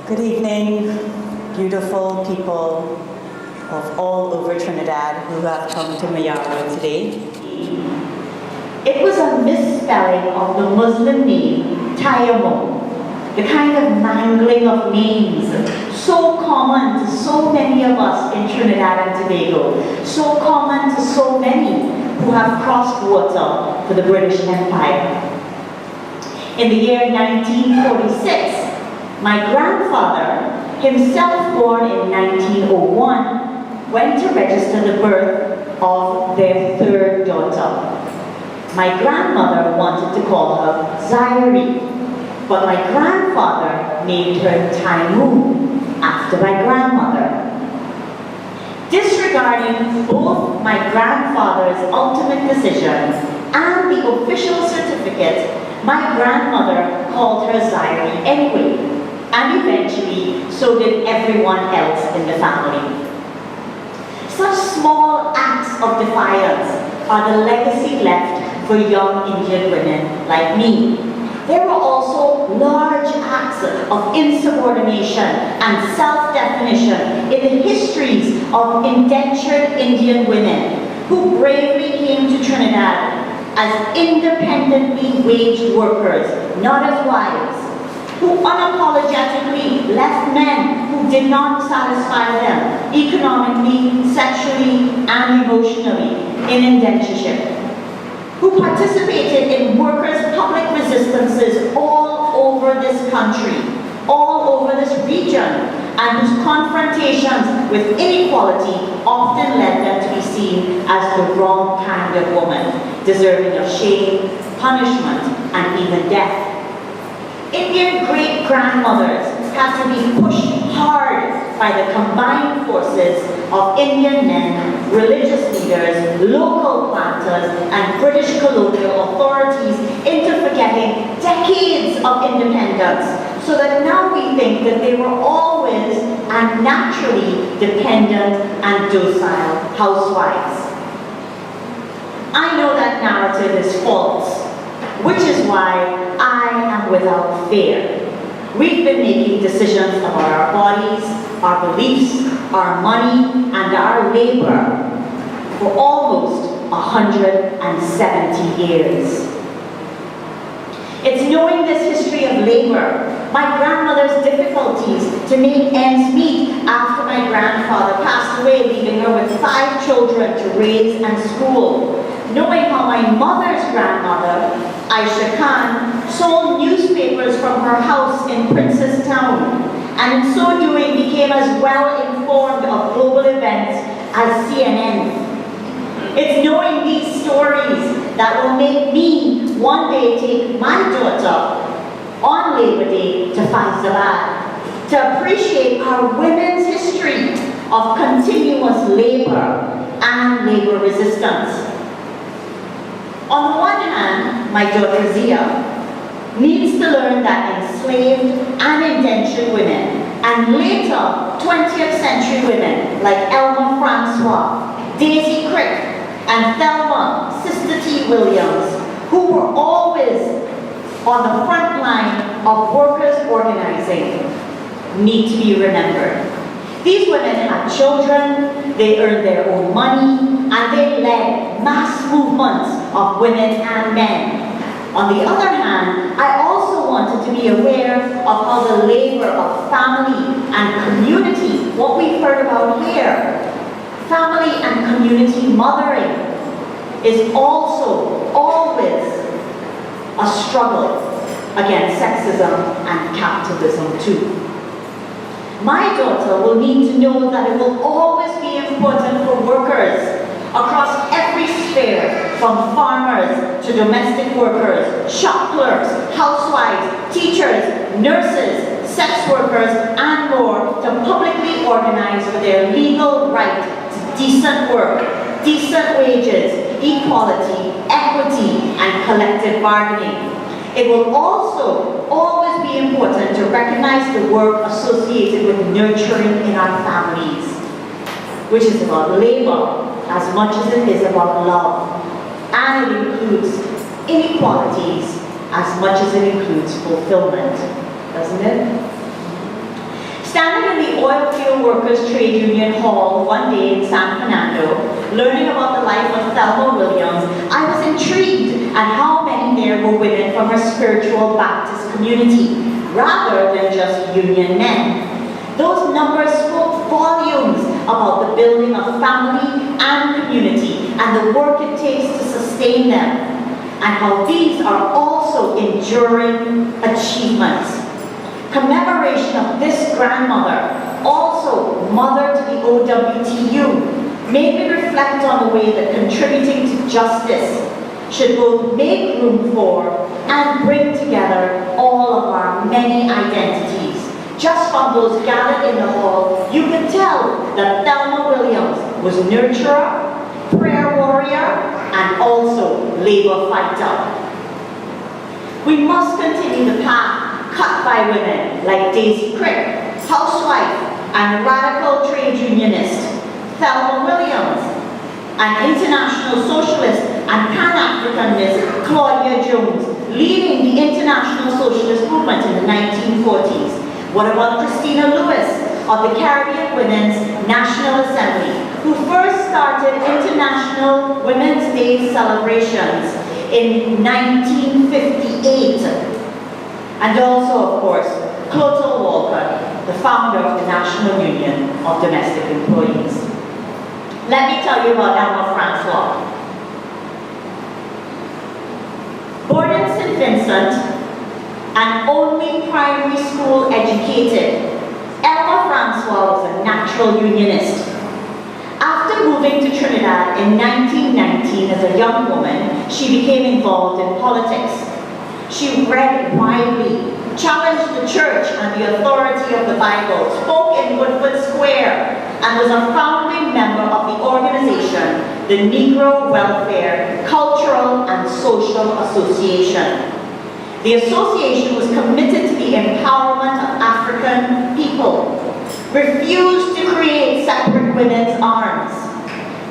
Good evening, beautiful people of all over Trinidad who have come to Mayaro today. It was a misspelling of the Muslim name Tayamum, the kind of mangling of names so common to so many of us in Trinidad and Tobago, so common to so many who have crossed water for the British Empire. In the year 1946, my grandfather, himself born in 1901, went to register the birth of their third daughter. My grandmother wanted to call her Zairi, but my grandfather named her Taimu after my grandmother. Disregarding both my grandfather's ultimate decision and the official certificate, my grandmother called her Zairi anyway. And eventually, so did everyone else in the family. Such small acts of defiance are the legacy left for young Indian women like me. There were also large acts of insubordination and self-definition in the histories of indentured Indian women who bravely came to Trinidad as independently waged workers, not as wives, who unapologetically left men who did not satisfy them economically, sexually, and emotionally in indentureship, who participated in workers' public resistances all over this country, all over this region, and whose confrontations with inequality often led them to be seen as the wrong kind of woman, deserving of shame, punishment, and even death. Indian great-grandmothers had to be pushed hard by the combined forces of Indian men, religious leaders, local planters, and British colonial authorities into forgetting decades of independence, so that now we think that they were always and naturally dependent and docile housewives. I know that narrative is false, which is why I am without fear. We've been making decisions about our bodies, our beliefs, our money, and our labor for almost 170 years. It's knowing this history of labor, my grandmother's difficulties to make ends meet after my grandfather passed away, leaving her with 5 children to raise and school. Knowing how my mother's grandmother, Aisha Khan, sold newspapers from her house in Princess Town, and in so doing became as well informed of global events as CNN. It's knowing these stories that will make me one day take my daughter on Labor Day to Faizabad to appreciate our women's history of continuous labor and labor resistance. On the one hand, my daughter Zia needs to learn that enslaved and indentured women, and later 20th century women like Elma Francois, Daisy Crick, and Thelma Sister T. Williams, who were always on the front line of workers' organizing, need to be remembered. These women had children, they earned their own money, and they led mass movements of women and men. On the other hand, I also wanted to be aware of how the labor of family and community, what we've heard about here, family and community mothering, is also always a struggle against sexism and capitalism too. My daughter will need to know that it will always be important for workers across every sphere, from farmers to domestic workers, shop clerks, housewives, teachers, nurses, sex workers, and more, to publicly organize for their legal right to decent work, decent wages, equality, equity, and collective bargaining. It will also always be important to recognize the work associated with nurturing in our families, which is about labor as much as it is about love, and it includes inequalities as much as it includes fulfillment, doesn't it? the Oilfield Workers Trade Union Hall one day in San Fernando, learning about the life of Thelma Williams, I was intrigued at how many there were women from her spiritual Baptist community, rather than just union men. Those numbers spoke volumes about the building of family and community and the work it takes to sustain them, and how these are also enduring achievements. Commemoration of this grandmother, also mother to the OWTU, made me reflect on the way that contributing to justice should both make room for and bring together all of our many identities. Just from those gathered in the hall, you could tell that Thelma Williams was nurturer, prayer warrior, and also labor fighter. We must continue the path cut by women like Daisy Crick, housewife and radical trade unionist, Thelma Williams, and international socialist and Pan-Africanist Claudia Jones, leading the international socialist movement in the 1940s. What about Christina Lewis of the Caribbean Women's National Assembly, who first started International Women's Day celebrations in 1958? And also, of course, Clotel Walker, the founder of the National Union of Domestic Employees. Let me tell you about Elma Francois. Born in St. Vincent, and only primary school educated, Elma Francois was a natural unionist. After moving to Trinidad in 1919 as a young woman, she became involved in politics. She read widely, challenged the church and the authority of the Bible, spoke in Woodford Square, and was a founding member of the organization, the Negro Welfare, Cultural and Social Association. The association was committed to the empowerment of African people, refused to create separate women's arms,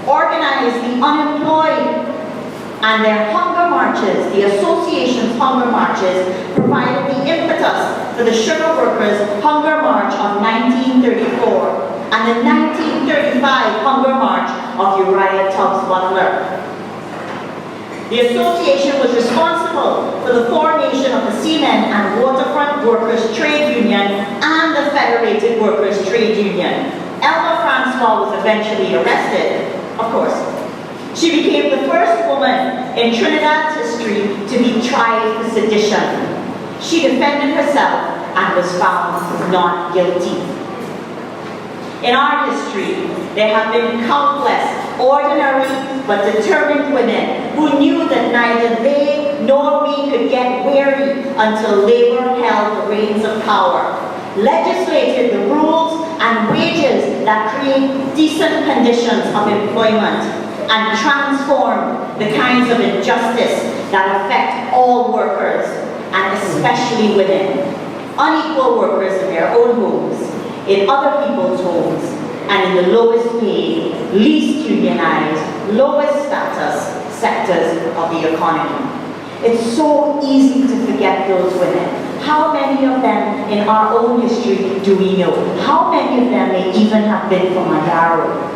organized the unemployed, and their hunger marches, the association's hunger marches, provided the impetus for the Sugar Workers' Hunger March of 1934 and the 1935 Hunger March of Uriah Tubbs Butler. The association was responsible for the formation of the Seamen and Waterfront Workers Trade Union and the Federated Workers Trade Union. Elma Francois was eventually arrested, of course. She became the first woman in Trinidad's history to be tried for sedition. She defended herself and was found not guilty. In our history, there have been countless ordinary but determined women who knew that neither they nor we could get weary until labor held the reins of power, legislated the rules and wages that create decent conditions of employment, and transform the kinds of injustice that affect all workers, and especially women, unequal workers in their own homes, in other people's homes, and in the lowest paid, least unionized, lowest status sectors of the economy. It's so easy to forget those women. How many of them in our own history do we know? How many of them may even have been from Mayaro?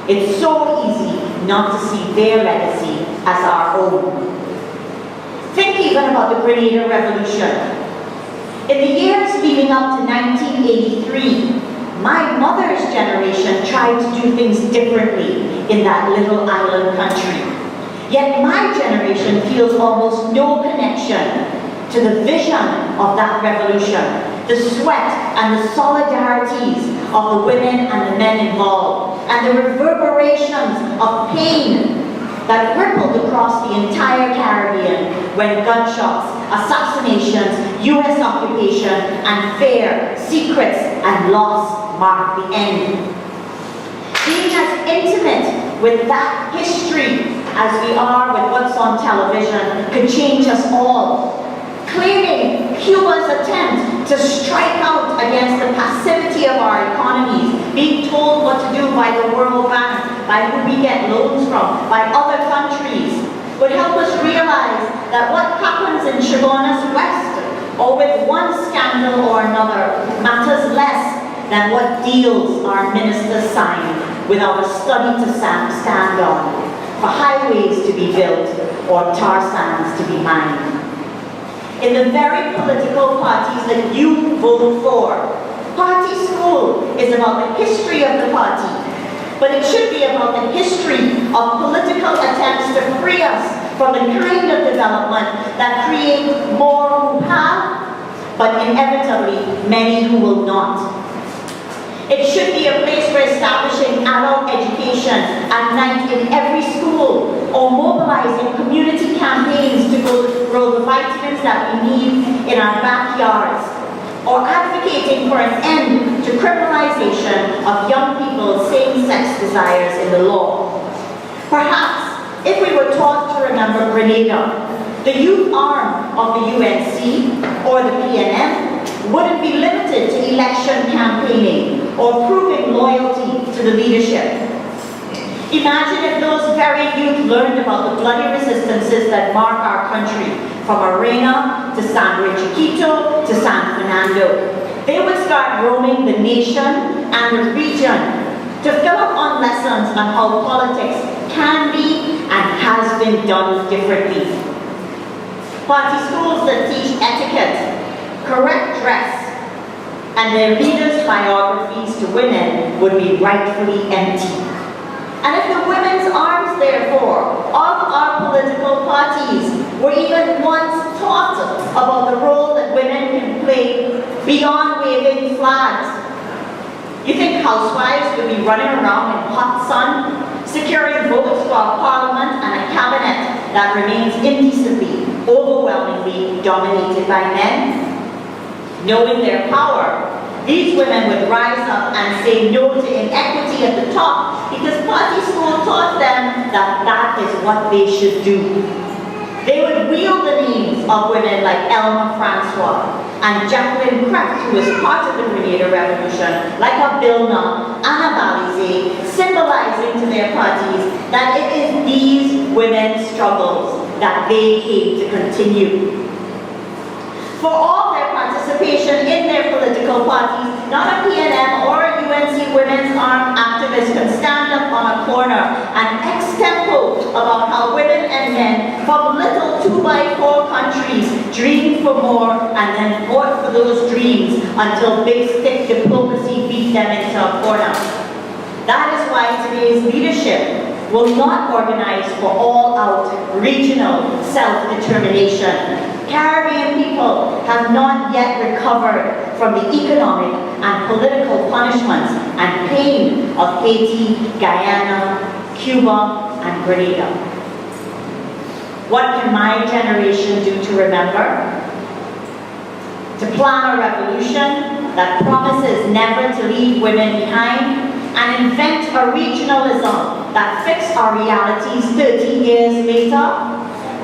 It's so easy not to see their legacy as our own. Think even about the Grenada Revolution. In the years leading up to 1983, my mother's generation tried to do things differently in that little island country. Yet my generation feels almost no connection to the vision of that revolution, the sweat and the solidarities of the women and the men involved, and the reverberations of pain that rippled across the entire Caribbean when gunshots, assassinations, US occupation, and fear, secrets, and loss marked the end. Being as intimate with that history as we are with what's on television could change us all. Claiming Cuba's attempt to strike out against the passivity of our economies, being told what to do by the World Bank, by who we get loans from, by other countries, would help us realize that what happens in Chaguanas West, or with one scandal or another, matters less than what deals our ministers sign without a study to stand on, for highways to be built or tar sands to be mined. In the very political parties that you vote for, party school is about the history of the party, but it should be about the history of political attempts to free us from the kind of development that creates more who have, but inevitably many who will not. It should be a place for establishing adult education at night in every school, or mobilizing community campaigns to grow the vitamins that we need in our backyards, or advocating for an end to criminalization of young people's same-sex desires in the law. Perhaps, if we were taught to remember Grenada, the youth arm of the UNC or the PNM wouldn't be limited to election campaigning or proving loyalty to the leadership. Imagine if those very youth learned about the bloody resistances that mark our country, from Arena to San Chiquito to San Fernando. They would start roaming the nation and the region to fill up on lessons on how politics can be and has been done differently. Party schools that teach etiquette, correct dress, and their leaders' biographies to women would be rightfully empty. And if the women's arms, therefore, of our political parties were even once taught about the role that women can play beyond waving flags, you think housewives would be running around in hot sun, securing votes for a parliament and a cabinet that remains indecently, overwhelmingly dominated by men? Knowing their power, these women would rise up and say no to inequity at the top because party school taught them that that is what they should do. They would wield the names of women like Elma Francois and Jacqueline Kraft, who was part of the Grenada Revolution, like Abilna, Anna Balize, symbolizing to their parties that it is these women's struggles that they came to continue. For all their participation in their political parties, not a PNM or a UNC Women's Arm activist can stand up on a corner and extempo about how women and men from little 2x4 countries dreamed for more and then fought for those dreams until big stick diplomacy beat them into a corner. That is why today's leadership will not organize for all-out regional self-determination. Caribbean people have not yet recovered from the economic and political punishments and pain of Haiti, Guyana, Cuba, and Grenada. What can my generation do to remember? To plan a revolution that promises never to leave women behind, and invent a regionalism that fixes our realities 30 years later?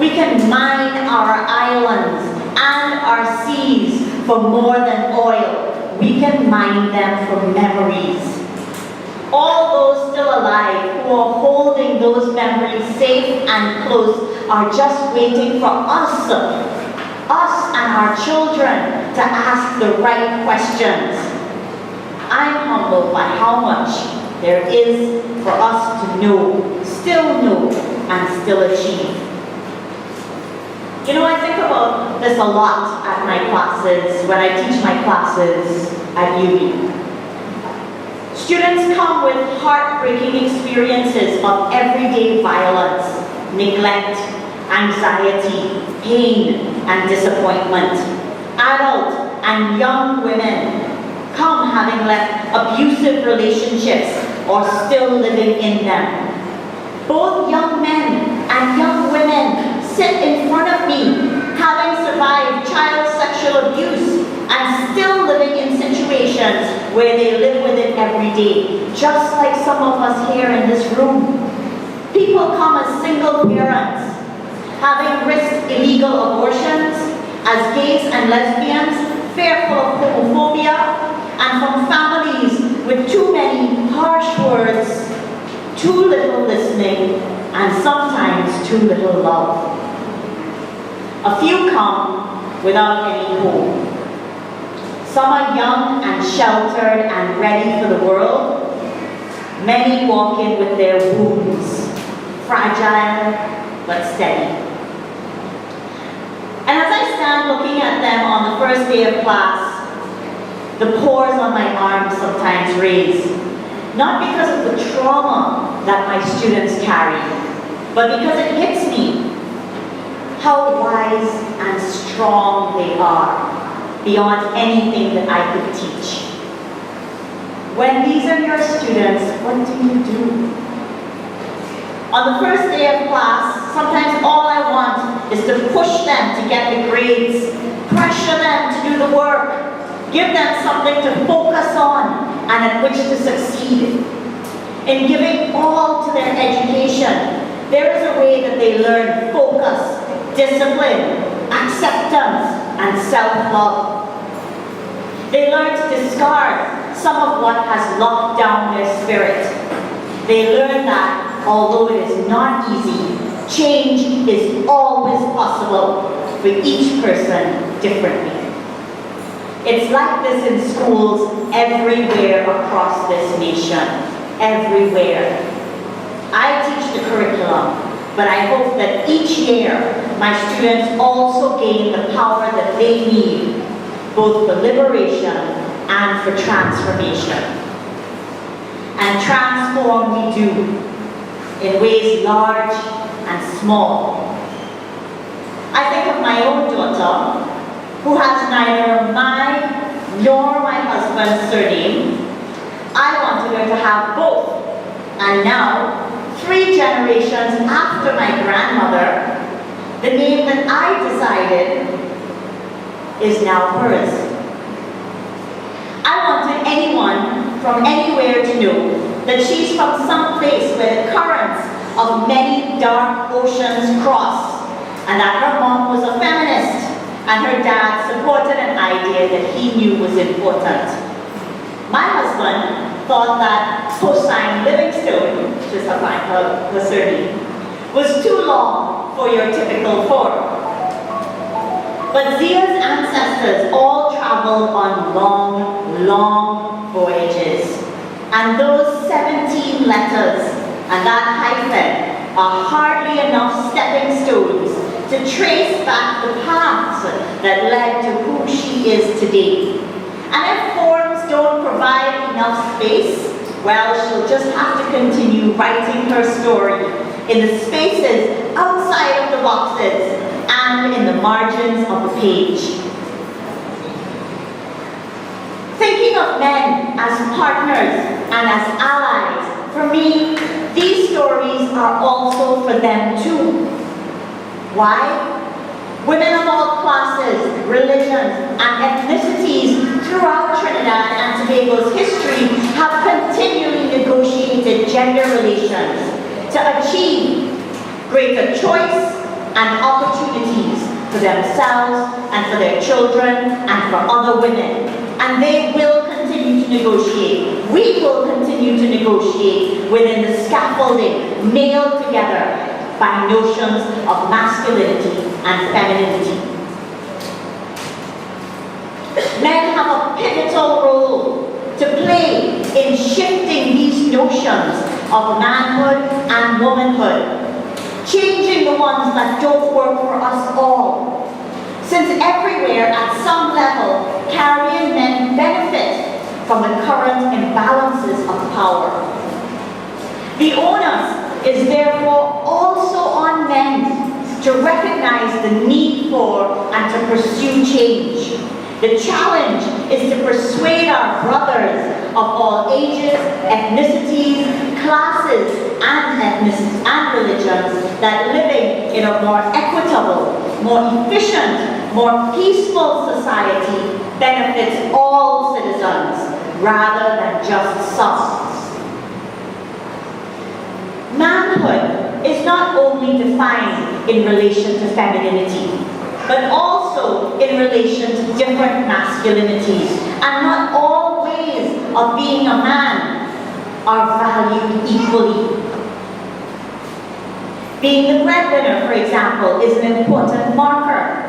We can mine our islands and our seas for more than oil. We can mine them for memories. All those still alive who are holding those memories safe and close are just waiting for us and our children to ask the right questions. I'm humbled by how much there is for us to know, and still achieve. You know, I think about this a lot at my classes, when I teach my classes at uni. Students come with heartbreaking experiences of everyday violence, neglect, anxiety, pain, and disappointment. Adult and young women come having left abusive relationships or still living in them. Both young men and young women sit in front of me, having survived child sexual abuse and still living in situations where they live with it every day, just like some of us here in this room. People come as single parents, having risked illegal abortions, as gays and lesbians, fearful of homophobia, and from families with too many harsh words, too little listening, and sometimes too little love. A few come without any hope. Some are young and sheltered and ready for the world. Many walk in with their wounds, fragile but steady. And as I stand looking at them on the first day of class, the pores on my arms sometimes raise, not because of the trauma that my students carry, but because it hits me how wise and strong they are, beyond anything that I could teach. When these are your students, what do you do? On the first day of class, sometimes all I want is to push them to get the grades, pressure them to do the work, give them something to focus on and at which to succeed. In giving all to their education, there is a way that they learn focus, discipline, acceptance, and self-love. They learn to discard some of what has locked down their spirit. They learn that, although it is not easy, change is always possible for each person differently. It's like this in schools everywhere across this nation, everywhere. I teach the curriculum, but I hope that each year my students also gain the power that they need, both for liberation and for transformation. And transform we do in ways large and small. I think of my own daughter, who has neither mine nor my husband's surname. I wanted her to have both. And now, 3 generations after my grandmother, the name that I decided is now hers. I wanted anyone from anywhere to know that she's from some place where the currents of many dark oceans cross, and that her mom was a feminist, and her dad supported an idea that he knew was important. My husband thought that Hosein Livingstone, which is her surname, was too long for your typical form. But Zia's ancestors all traveled on long, long voyages. And those 17 letters and that hyphen are hardly enough stepping stones to trace back the paths that led to who she is today. And if forms don't provide enough space, well, she'll just have to continue writing her story in the spaces outside of the boxes and in the margins of the page. Thinking of men as partners and as allies, for me, these stories are also for them too. Why? Women of all classes, religions, and ethnicities throughout Trinidad and Tobago's history have continually negotiated gender relations to achieve greater choice and opportunities for themselves and for their children and for other women. And they will continue to negotiate. We will continue to negotiate within the scaffolding nailed together by notions of masculinity and femininity. Men have a pivotal role to play in shifting these notions of manhood and womanhood, changing the ones that don't work for us all. Since everywhere at some level, carrying men benefit from the current imbalances of power. The onus is therefore also on men to recognize the need for and to pursue change. The challenge is to persuade our brothers of all ages, ethnicities, classes, and religions that living in a more equitable, more efficient, more peaceful society benefits all citizens rather than just some. Manhood is not only defined in relation to femininity, but also in relation to different masculinities. And not all ways of being a man are valued equally. Being the breadwinner, for example, is an important marker.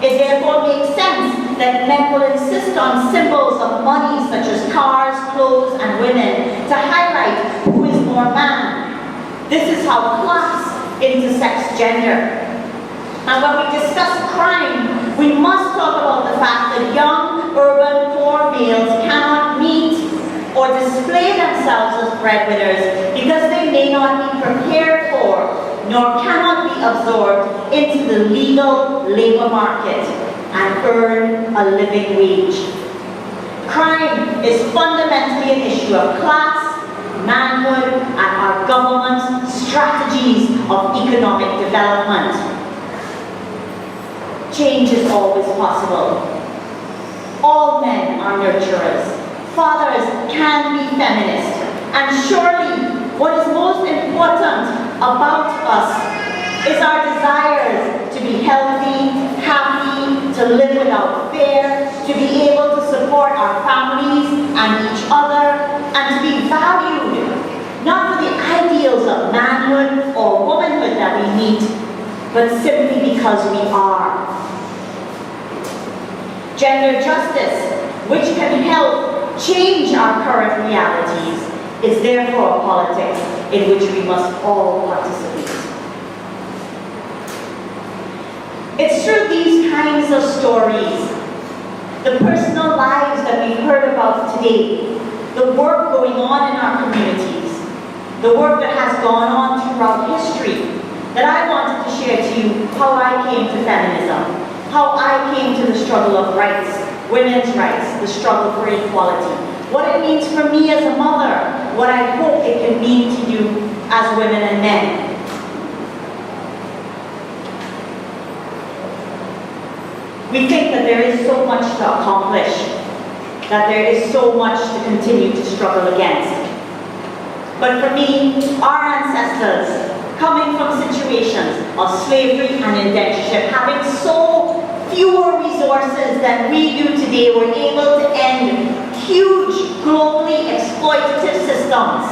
It therefore makes sense that men will insist on symbols of money such as cars, clothes, and women to highlight who is more man. This is how class intersects gender. And when we discuss crime, we must talk about the fact that young, urban, poor males cannot meet or display themselves as breadwinners because they may not be prepared for, nor cannot be absorbed into the legal labor market and earn a living wage. Crime is fundamentally an issue of class, manhood, and our government's strategies of economic development. Change is always possible. All men are nurturers. Fathers can be feminist. And surely, what is most important about us is our desires to be healthy, happy, to live without fear, to be able to support our families and each other, and to be valued, not for the ideals of manhood or womanhood that we meet, but simply because we are. Gender justice, which can help change our current realities, is therefore a politics in which we must all participate. It's through these kinds of stories, the personal lives that we've heard about today, the work going on in our communities, the work that has gone on throughout history, that I wanted to share to you how I came to feminism, how I came to the struggle of rights, women's rights, the struggle for equality, what it means for me as a mother, what I hope it can mean to you as women and men. We think that there is so much to accomplish, that there is so much to continue to struggle against. But for me, our ancestors, coming from situations of slavery and indentureship, having so fewer resources than we do today, were able to end huge, globally exploitative systems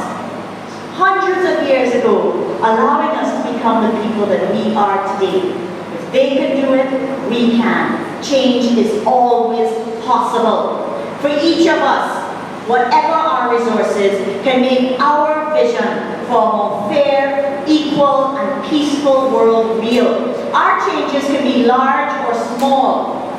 hundreds of years ago, allowing us to become the people that we are today. If they can do it, we can. Change is always possible. For each of us, whatever our resources, can make our vision for a more fair, equal, and peaceful world real. Our changes can be large or small.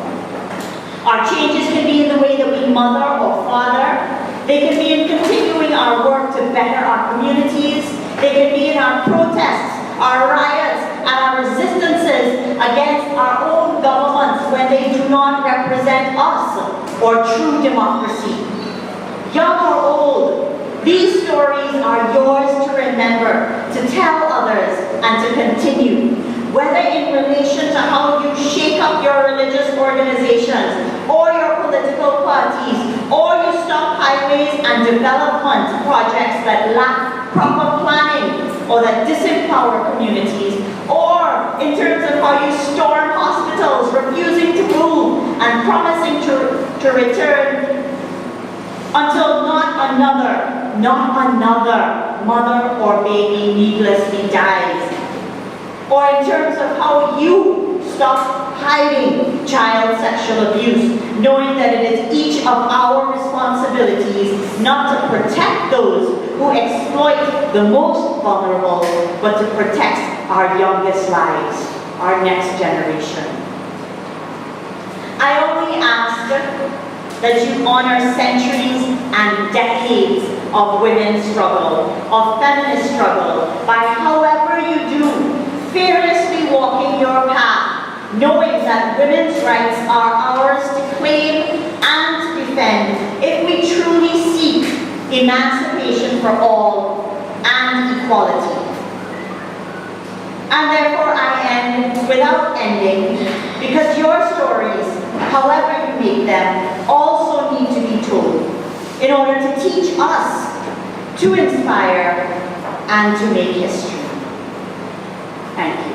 Our changes can be in the way that we mother or father. They can be in continuing our work to better our communities. They can be in our protests, our riots, and our resistances against our own governments when they do not represent us or true democracy. Young or old, these stories are yours to remember, to tell others, and to continue. Whether in relation to how you shake up your religious organizations, or your political parties, or you stop highways and development projects that lack proper planning, or that disempower communities, or in terms of how you storm hospitals, refusing to move, and promising to return until not another mother or baby needlessly dies. Or in terms of how you stop hiding child sexual abuse, knowing that it is each of our responsibilities not to protect those who exploit the most vulnerable, but to protect our youngest lives, our next generation. I only ask that you honor centuries and decades of women's struggle, of feminist struggle, by however you do, fearlessly walking your path, knowing that women's rights are ours to claim and to defend if we truly seek emancipation for all and equality. And therefore I end without ending, because your stories, however you make them, also need to be told in order to teach us, to inspire, and to make history. Thank you.